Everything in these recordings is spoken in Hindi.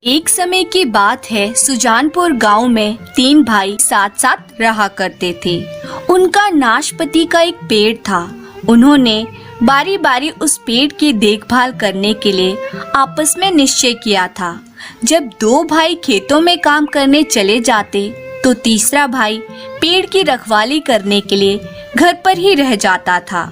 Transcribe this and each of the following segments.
एक समय की बात है, सुजानपुर गांव में 3 भाई साथ साथ रहा करते थे। उनका नाशपाती का एक पेड़ था। उन्होंने बारी बारी उस पेड़ की देखभाल करने के लिए आपस में निश्चय किया था। जब 2 भाई खेतों में काम करने चले जाते तो तीसरा भाई पेड़ की रखवाली करने के लिए घर पर ही रह जाता था।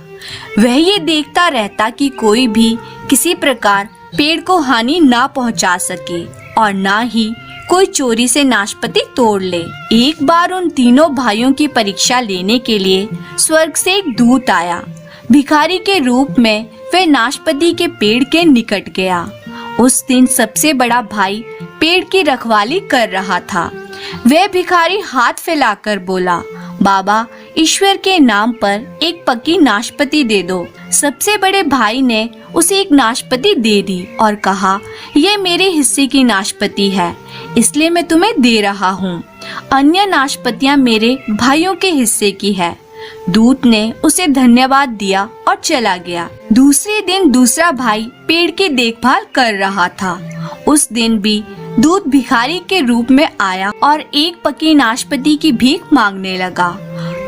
वह ये देखता रहता कि कोई भी किसी प्रकार पेड़ को हानि ना पहुंचा सके और ना ही कोई चोरी से नाशपाती तोड़ ले। एक बार उन तीनों भाइयों की परीक्षा लेने के लिए स्वर्ग से एक दूत आया। भिखारी के रूप में वह नाशपाती के पेड़ के निकट गया। उस दिन सबसे बड़ा भाई पेड़ की रखवाली कर रहा था। वह भिखारी हाथ फैलाकर बोला, बाबा, ईश्वर के नाम पर एक पक्की नाशपाती दे दो। सबसे बड़े भाई ने उसे एक नाशपाती दे दी और कहा, ये मेरे हिस्से की नाशपाती है, इसलिए मैं तुम्हें दे रहा हूँ। अन्य नाशपातियाँ मेरे भाइयों के हिस्से की है। दूत ने उसे धन्यवाद दिया और चला गया। दूसरे दिन दूसरा भाई पेड़ की देखभाल कर रहा था। उस दिन भी दूत भिखारी के रूप में आया और एक पकी नाशपाती की भीख मांगने लगा।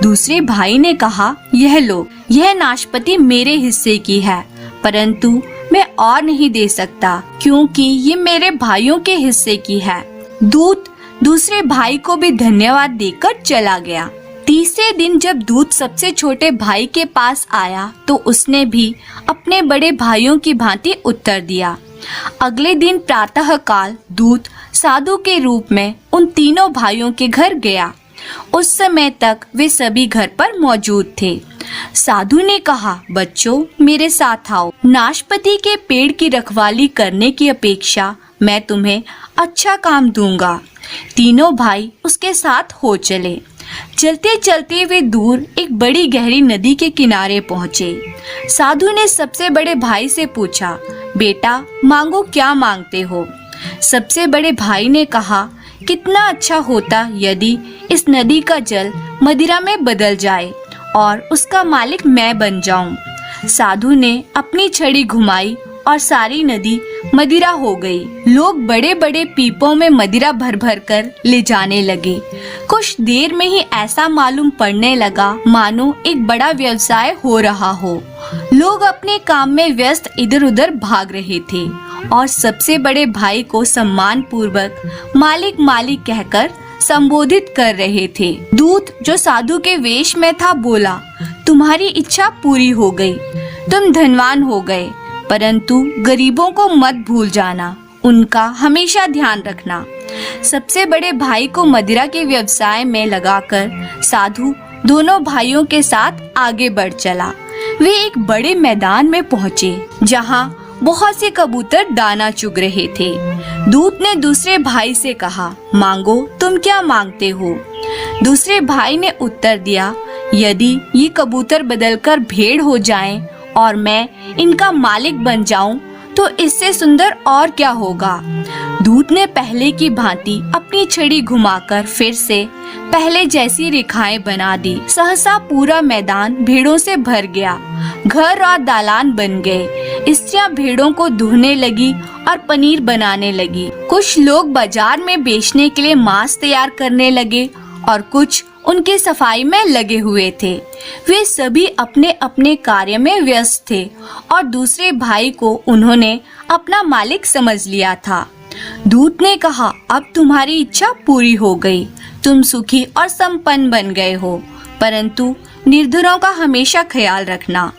दूसरे भाई ने कहा, यह लो, यह नाशपाती मेरे हिस्से की है, परंतु मैं और नहीं दे सकता क्योंकि ये मेरे भाइयों के हिस्से की है। दूत दूसरे भाई को भी धन्यवाद देकर चला गया। तीसरे दिन जब दूत सबसे छोटे भाई के पास आया तो उसने भी अपने बड़े भाइयों की भांति उत्तर दिया। अगले दिन प्रातः काल दूत साधु के रूप में उन तीनों भाइयों के घर गया। उस समय तक वे सभी घर पर मौजूद थे। साधु ने कहा, बच्चों, मेरे साथ आओ। नाशपाती के पेड़ की रखवाली करने की अपेक्षा मैं तुम्हें अच्छा काम दूंगा। तीनों भाई उसके साथ हो चले। चलते चलते वे दूर एक बड़ी गहरी नदी के किनारे पहुँचे। साधु ने सबसे बड़े भाई से पूछा, बेटा, मांगो, क्या मांगते हो? सबसे बड़े भाई ने कहा, कितना अच्छा होता यदि इस नदी का जल मदिरा में बदल जाए और उसका मालिक मैं बन जाऊं। साधु ने अपनी छड़ी घुमाई और सारी नदी मदिरा हो गई। लोग बड़े बड़े पीपों में मदिरा भर भर कर ले जाने लगे। कुछ देर में ही ऐसा मालूम पड़ने लगा मानो एक बड़ा व्यवसाय हो रहा हो। लोग अपने काम में व्यस्त इधर उधर भाग रहे थे और सबसे बड़े भाई को सम्मान पूर्वक मालिक मालिक कहकर संबोधित कर रहे थे। दूत जो साधु के वेश में था बोला, तुम्हारी इच्छा पूरी हो गई, तुम धनवान हो गए, परंतु गरीबों को मत भूल जाना, उनका हमेशा ध्यान रखना। सबसे बड़े भाई को मदिरा के व्यवसाय में लगाकर साधु दोनों भाइयों के साथ आगे बढ़ चला। वे एक बड़े मैदान में पहुँचे जहाँ बहुत से कबूतर दाना चुग रहे थे। दूत ने दूसरे भाई से कहा, मांगो, तुम क्या मांगते हो? दूसरे भाई ने उत्तर दिया, यदि ये कबूतर बदलकर भेड़ हो जाएं और मैं इनका मालिक बन जाऊं तो इससे सुंदर और क्या होगा। दूत ने पहले की भांति अपनी छड़ी घुमाकर फिर से पहले जैसी रेखाएं बना दी। सहसा पूरा मैदान भेड़ों से भर गया। घर और दालान बन गए। स्त्रियां भेड़ों को दूहने लगी और पनीर बनाने लगी। कुछ लोग बाजार में बेचने के लिए मांस तैयार करने लगे और कुछ उनकी सफाई में लगे हुए थे। वे सभी अपने अपने कार्य में व्यस्त थे और दूसरे भाई को उन्होंने अपना मालिक समझ लिया था। दूत ने कहा, अब तुम्हारी इच्छा पूरी हो गई, तुम सुखी और संपन्न बन गए हो, परंतु निर्धनों का हमेशा ख्याल रखना।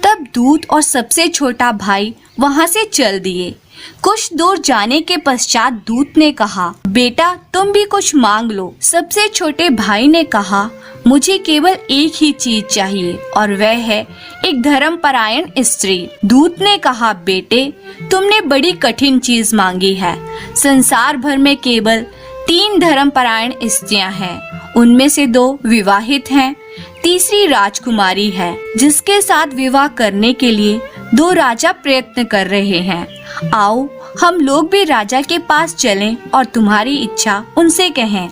तब दूत और सबसे छोटा भाई वहां से चल दिए। कुछ दूर जाने के पश्चात दूत ने कहा, बेटा, तुम भी कुछ मांग लो। सबसे छोटे भाई ने कहा, मुझे केवल एक ही चीज चाहिए और वह है एक धर्मपरायण स्त्री। दूत ने कहा, बेटे, तुमने बड़ी कठिन चीज मांगी है। संसार भर में केवल 3 धर्मपरायण स्त्रियां हैं, उनमें से 2 विवाहित हैं, तीसरी राजकुमारी है जिसके साथ विवाह करने के लिए 2 राजा प्रयत्न कर रहे हैं। आओ, हम लोग भी राजा के पास चलें और तुम्हारी इच्छा उनसे कहें।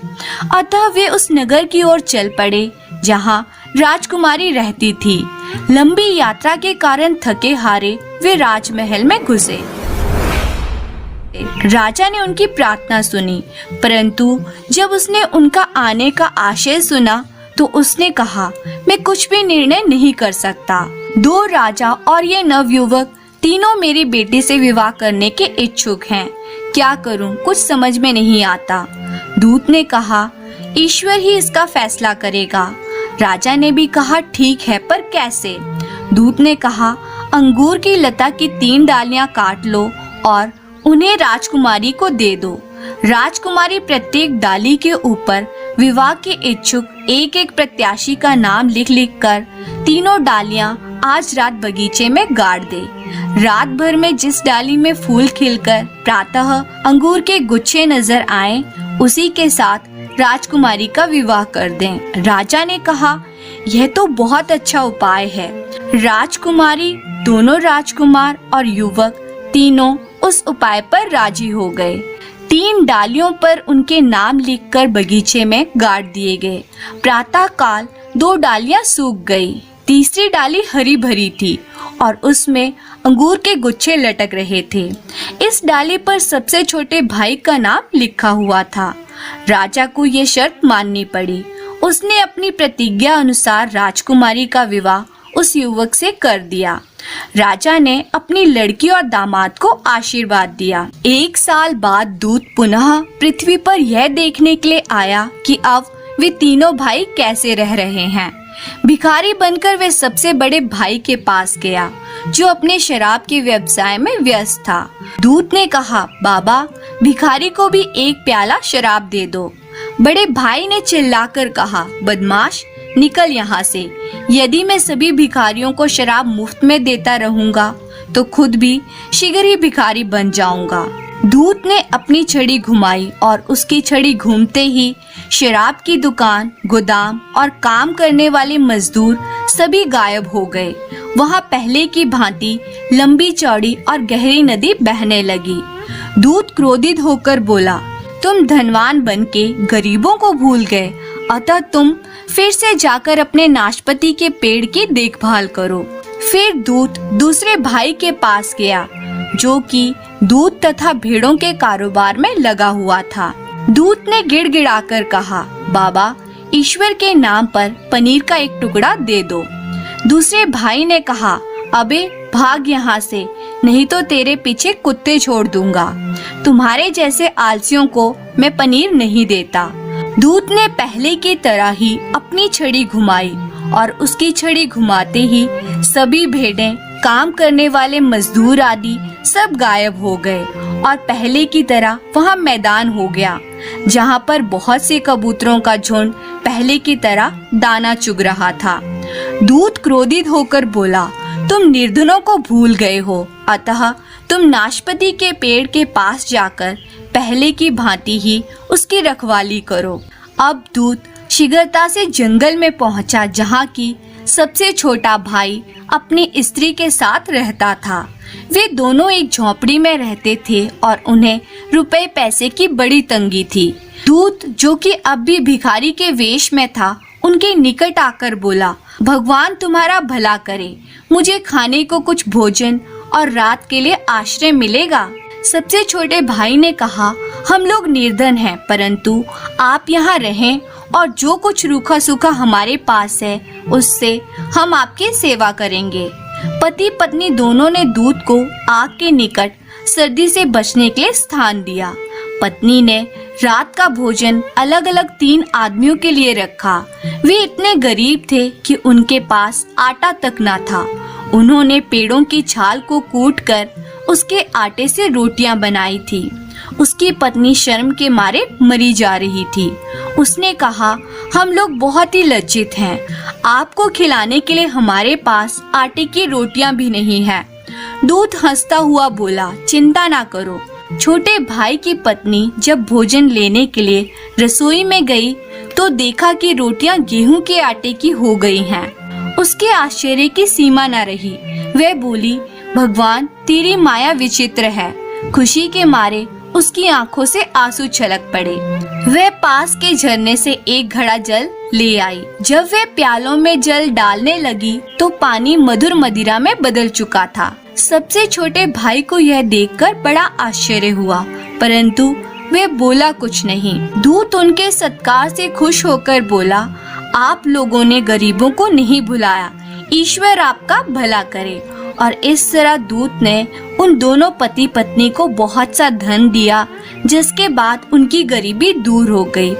अतः वे उस नगर की ओर चल पड़े जहाँ राजकुमारी रहती थी। लंबी यात्रा के कारण थके हारे वे राजमहल में घुसे। राजा ने उनकी प्रार्थना सुनी, परंतु जब उसने उनका आने का आशय सुना तो उसने कहा, मैं कुछ भी निर्णय नहीं कर सकता। 2 राजा और ये नवयुवक तीनों मेरी बेटी से विवाह करने के इच्छुक हैं। क्या करूं, कुछ समझ में नहीं आता। दूत ने कहा, ईश्वर ही इसका फैसला करेगा। राजा ने भी कहा, ठीक है, पर कैसे? दूत ने कहा, अंगूर की लता की 3 डालियां काट लो और उन्हें राजकुमारी को दे दो। राजकुमारी प्रत्येक डाली के ऊपर विवाह के इच्छुक एक एक प्रत्याशी का नाम लिख लिख कर 3 डालियां आज रात बगीचे में गाड़ दे। रात भर में जिस डाली में फूल खिलकर प्रातः अंगूर के गुच्छे नजर आए, उसी के साथ राजकुमारी का विवाह कर दें। राजा ने कहा, यह तो बहुत अच्छा उपाय है। राजकुमारी, दोनों राजकुमार और युवक तीनों उस उपाय पर राजी हो गए। 3 डालियों पर उनके नाम लिखकर बगीचे में गाड़ दिए गए। प्रातः काल 2 डालियां सूख गई। तीसरी डाली हरी भरी थी और उसमें अंगूर के गुच्छे लटक रहे थे। इस डाली पर सबसे छोटे भाई का नाम लिखा हुआ था। राजा को ये शर्त माननी पड़ी। उसने अपनी प्रतिज्ञा अनुसार राजकुमारी का विवाह उस युवक से कर दिया। राजा ने अपनी लड़की और दामाद को आशीर्वाद दिया। 1 साल बाद दूत पुनः पृथ्वी पर यह देखने के लिए आया कि अब वे तीनों भाई कैसे रह रहे हैं। भिखारी बनकर वे सबसे बड़े भाई के पास गया, जो अपने शराब के व्यवसाय में व्यस्त था। दूत ने कहा, बाबा, भिखारी को भी 1 प्याला शराब दे दो। बड़े भाई ने चिल्लाकर कहा, बदमाश, निकल यहाँ से। यदि मैं सभी भिखारियों को शराब मुफ्त में देता रहूंगा तो खुद भी शीघ्र ही भिखारी बन जाऊंगा। दूत ने अपनी छड़ी घुमाई और उसकी छड़ी घूमते ही शराब की दुकान, गोदाम और काम करने वाले मजदूर सभी गायब हो गए। वहाँ पहले की भांति लंबी चौड़ी और गहरी नदी बहने लगी। दूत क्रोधित होकर बोला, तुम धनवान बनके गरीबों को भूल गए, अतः तुम फिर से जाकर अपने नाशपति के पेड़ की देखभाल करो। फिर दूत दूसरे भाई के पास गया, जो कि दूध तथा भेड़ों के कारोबार में लगा हुआ था। दूत ने गिड़गिड़ाकर कहा, बाबा, ईश्वर के नाम पर पनीर का 1 टुकड़ा दे दो। दूसरे भाई ने कहा, अबे भाग यहाँ से, नहीं तो तेरे पीछे कुत्ते छोड़ दूंगा। तुम्हारे जैसे आलसियों को मैं पनीर नहीं देता। दूत ने पहले की तरह ही अपनी छड़ी घुमाई और उसकी छड़ी घुमाते ही सभी भेड़ें, काम करने वाले मजदूर आदि सब गायब हो गए और पहले की तरह वहाँ मैदान हो गया, जहाँ पर बहुत से कबूतरों का झुंड पहले की तरह दाना चुग रहा था। दूत क्रोधित होकर बोला, तुम निर्धनों को भूल गए हो, अतः तुम नाशपति के पेड़ के पास जाकर पहले की भांति ही उसकी रखवाली करो। अब दूत शीघ्रता से जंगल में पहुंचा, जहाँ की सबसे छोटा भाई अपनी स्त्री के साथ रहता था। वे दोनों एक झोपड़ी में रहते थे और उन्हें रुपए पैसे की बड़ी तंगी थी। दूत, जो कि अब भी भिखारी के वेश में था, उनके निकट आकर बोला, भगवान तुम्हारा भला करे, मुझे खाने को कुछ भोजन और रात के लिए आश्रय मिलेगा। सबसे छोटे भाई ने कहा, हम लोग निर्धन हैं, परंतु आप यहाँ रहें और जो कुछ रूखा सूखा हमारे पास है उससे हम आपकी सेवा करेंगे। पति पत्नी दोनों ने दूत को आग के निकट सर्दी से बचने के लिए स्थान दिया। पत्नी ने रात का भोजन अलग अलग 3 आदमियों के लिए रखा। वे इतने गरीब थे कि उनके पास आटा तक न था। उन्होंने पेड़ों की छाल को कूटकर उसके आटे से रोटियां बनाई थी। उसकी पत्नी शर्म के मारे मरी जा रही थी। उसने कहा, हम लोग बहुत ही लज्जित हैं, आपको खिलाने के लिए हमारे पास आटे की रोटियां भी नहीं हैं। दूत हंसता हुआ बोला, चिंता ना करो। छोटे भाई की पत्नी जब भोजन लेने के लिए रसोई में गई तो देखा कि रोटियां गेहूं के आटे की हो गई हैं। उसके आश्चर्य की सीमा न रही। वह बोली, भगवान तेरी माया विचित्र है। खुशी के मारे उसकी आंखों से आंसू छलक पड़े। वह पास के झरने से एक घड़ा जल ले आई। जब वह प्यालों में जल डालने लगी तो पानी मधुर मदिरा में बदल चुका था। सबसे छोटे भाई को यह देखकर बड़ा आश्चर्य हुआ, परंतु वे बोला कुछ नहीं। दूत उनके सत्कार से खुश होकर बोला, आप लोगों ने गरीबों को नहीं भुलाया, ईश्वर आपका भला करे। और इस तरह दूत ने उन दोनों पति पत्नी को बहुत सा धन दिया, जिसके बाद उनकी गरीबी दूर हो गई